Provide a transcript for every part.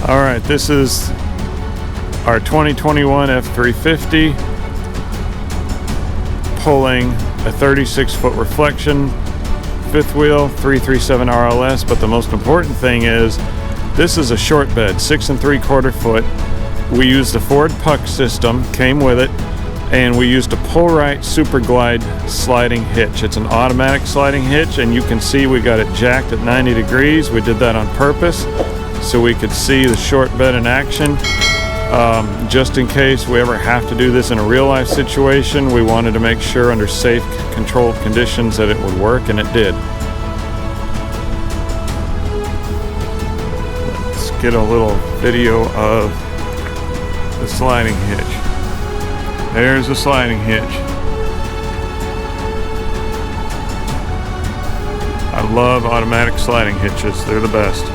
Alright, this is our 2021 F350 pulling a 36-foot reflection, fifth wheel, 337 RLS, but the most important thing is this is a short bed, 6 3/4 foot. We used the Ford puck system, came with it, and we used a pull right super glide sliding hitch. It's an automatic sliding hitch, and you can see we got it jacked at 90 degrees. We did that on purpose so we could see the short bed in action. Just in case we ever have to do this in a real life situation, we wanted to make sure under safe, controlled conditions that it would work, and it did. Let's get a little video of the sliding hitch. There's the sliding hitch. I love automatic sliding hitches. They're the best.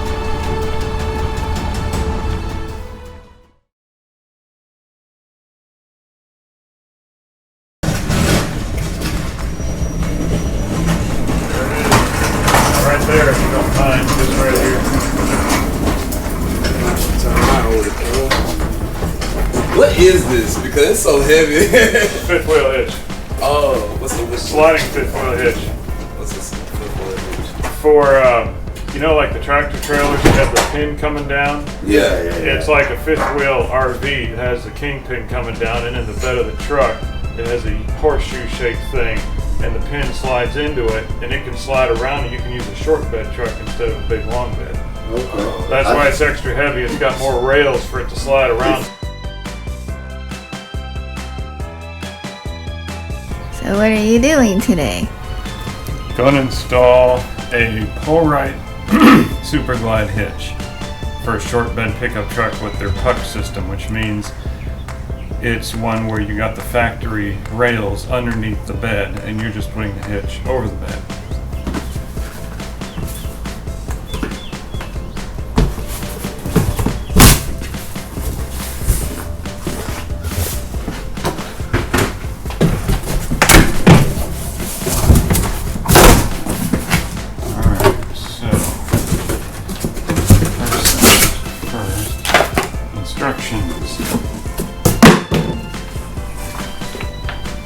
Right there, if you don't mind, just right here. What is this? Because it's so heavy. Fifth wheel hitch. Oh, what's the sliding fifth wheel hitch? What's this fifth wheel hitch? For, you know, like the tractor trailers that have the pin coming down? Yeah. It's like a fifth wheel RV. It has the kingpin coming down, and in the bed of the truck, it has a horseshoe shaped thing, and the pin slides into it, and it can slide around, and you can use a short bed truck instead of a big long bed. Okay. That's why it's extra heavy. It's got more rails for it to slide around. So what are you doing today? Going to install a pull right super glide hitch for a short bed pickup truck with their puck system, which means it's one where you got the factory rails underneath the bed and you're just putting the hitch over the bed. Instructions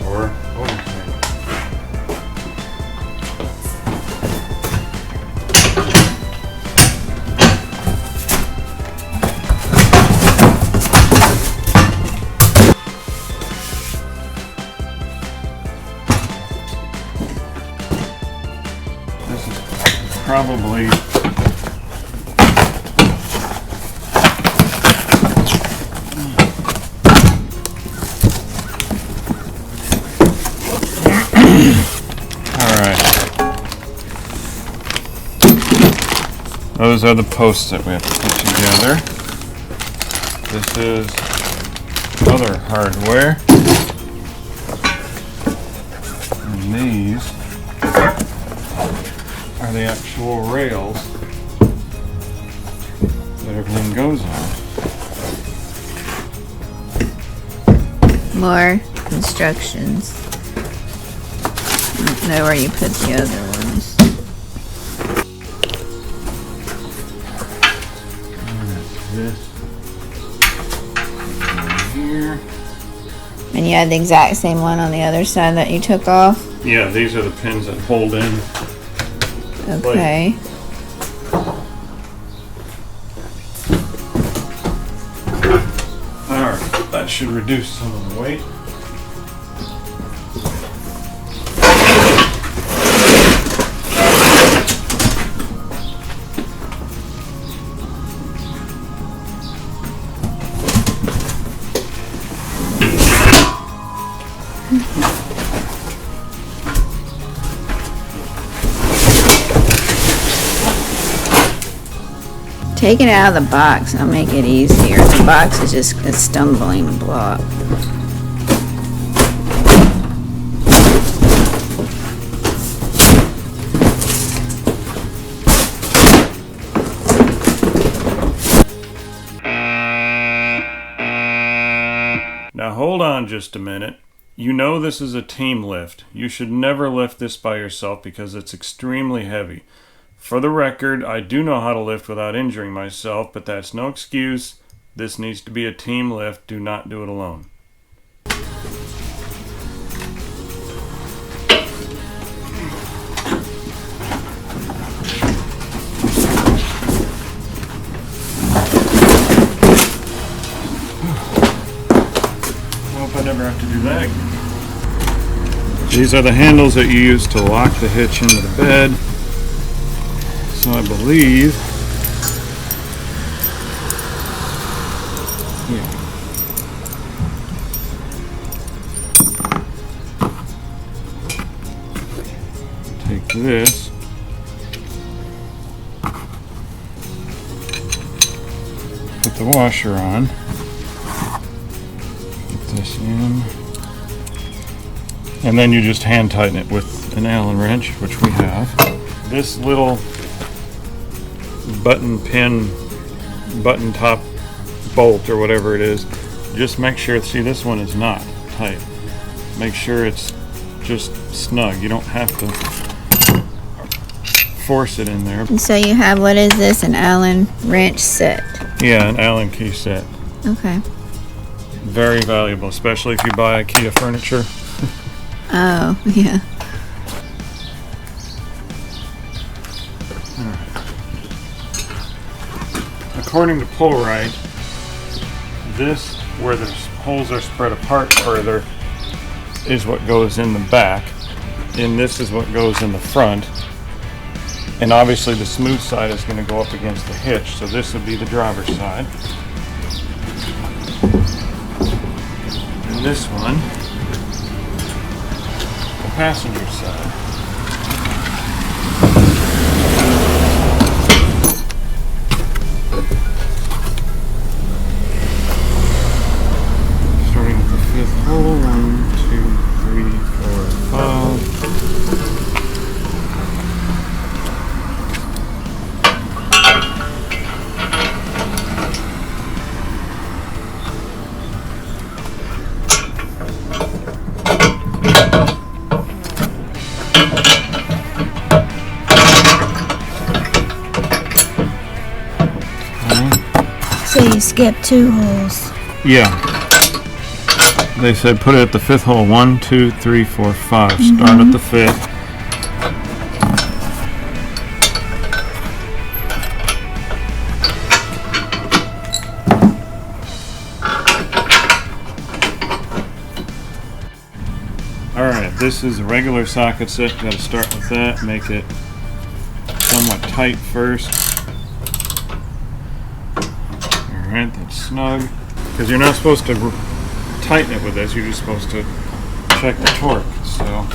or this is probably those are the posts that we have to put together. This is other hardware. And these are the actual rails that everything goes on. More instructions. I don't know where you put the other ones. This here. And you had the exact same one on the other side that you took off? Yeah, these are the pins that hold in. Okay. Alright, that should reduce some of the weight. Take it out of the box and I'll make it easier. The box is just a stumbling block. Now hold on just a minute. You know this is a team lift. You should never lift this by yourself because it's extremely heavy. For the record, I do know how to lift without injuring myself, but that's no excuse. This needs to be a team lift. Do not do it alone. Hope I never have to do that again. These are the handles that you use to lock the hitch into the bed. So I believe, yeah. Take this. Put the washer on. Put this in. And then you just hand tighten it with an Allen wrench, which we have. This little button top bolt or whatever it is, just make sure, see, this one is not tight. Make sure it's just snug. You don't have to force it in there. And so you have, what is this, an Allen wrench set? Yeah, an Allen key set. Okay. Very valuable, especially if you buy IKEA furniture. Oh, yeah. According to Pullright, this, where the holes are spread apart further, is what goes in the back, and this is what goes in the front. And obviously the smooth side is going to go up against the hitch, so this would be the driver's side. And this one, the passenger side. Starting with the fifth hole, 1, 2, 3, 4, 5. So you skip 2 holes. Yeah. They said put it at the fifth hole. 1, 2, 3, 4, 5. Start at the fifth. Alright, this is a regular socket set. Got to start with that. Make it somewhat tight first. Alright, that's snug. Because you're not supposed to tighten it with this, you're just supposed to check the torque. So.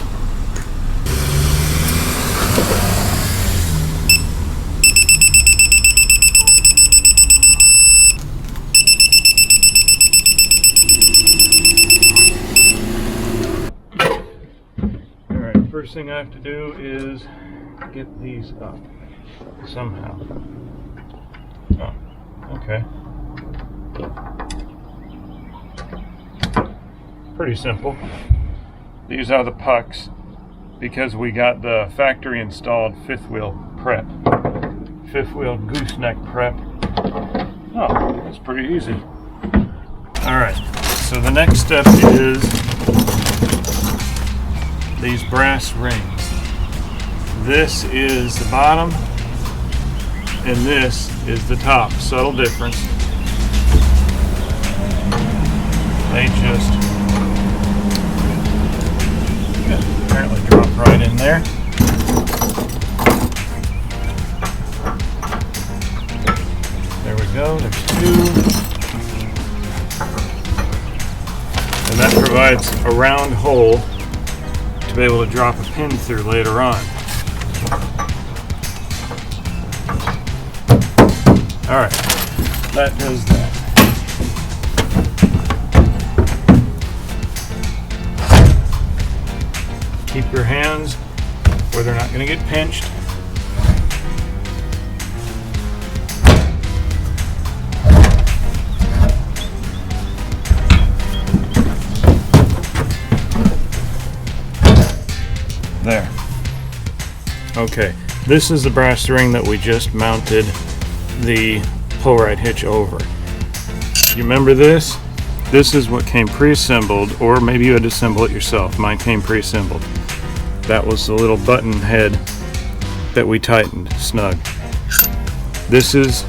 Alright, first thing I have to do is get these up somehow. Oh, okay. Pretty simple. These are the pucks because we got the factory installed fifth wheel prep. Fifth wheel gooseneck prep. Oh, that's pretty easy. Alright, so the next step is these brass rings. This is the bottom and this is the top. Subtle difference. They just apparently drop right in there. There we go, there's 2. And that provides a round hole to be able to drop a pin through later on. Alright, that does that. Keep your hands where they're not going to get pinched. There. Okay, This is the brass ring that we just mounted the pull right hitch over. You remember this? This is what came pre-assembled, or maybe you had to assemble it yourself. Mine came pre-assembled. That was the little button head that we tightened snug. This is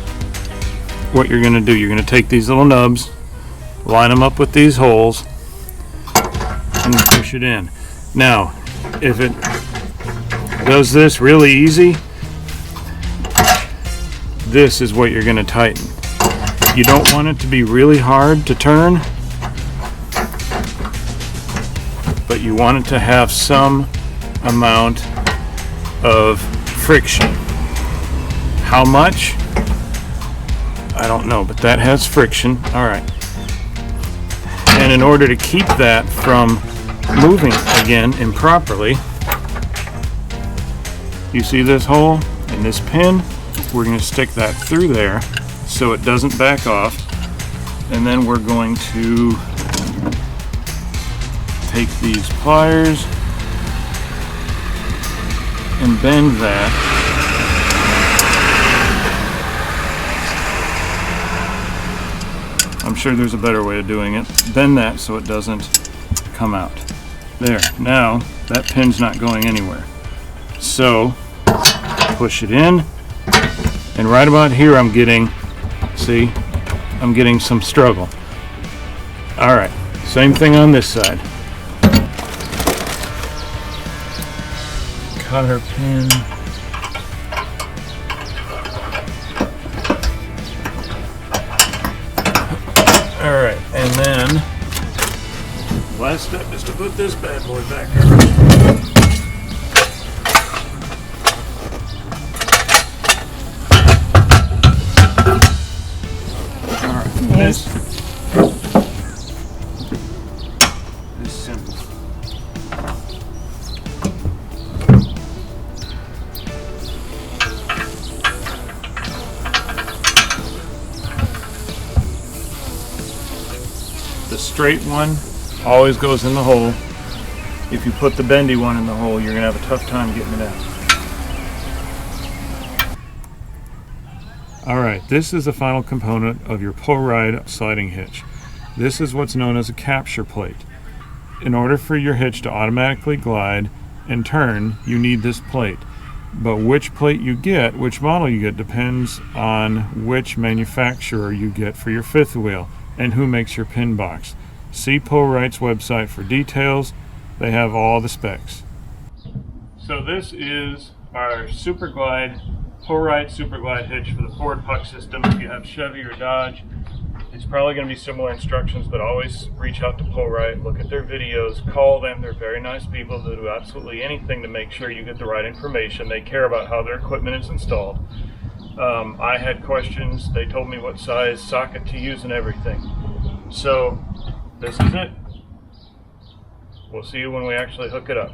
what you're going to do. You're going to take these little nubs, line them up with these holes, and push it in. Now, if it does this really easy, this is what you're going to tighten. You don't want it to be really hard to turn, but you want it to have some amount of friction. How much? I don't know, but that has friction. All right. And in order to keep that from moving again improperly, you see this hole and this pin? We're going to stick that through there so it doesn't back off. And then we're going to take these pliers and bend that. I'm sure there's a better way of doing it. Bend that so it doesn't come out. There. Now that pin's not going anywhere. So push it in, and right about here I'm getting, see, I'm getting some struggle. All right, same thing on this side. Cotter pin. All right, and then last step is to put this bad boy back up. All right, this is simple. The straight one always goes in the hole. If you put the bendy one in the hole, you're going to have a tough time getting it out. Alright, this is the final component of your pull ride sliding hitch. This is what's known as a capture plate. In order for your hitch to automatically glide and turn, you need this plate. But which plate you get, which model you get, depends on which manufacturer you get for your fifth wheel and who makes your pin box. See Pull Right's website for details. They have all the specs. So this is our Super Glide, Pull Right Super Glide hitch for the Ford puck system. If you have Chevy or Dodge, it's probably going to be similar instructions, but always reach out to Pull Right, look at their videos, call them. They're very nice people. They do absolutely anything to make sure you get the right information. They care about how their equipment is installed. I had questions. They told me what size socket to use and everything. So this is it. We'll see you when we actually hook it up.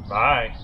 Bye.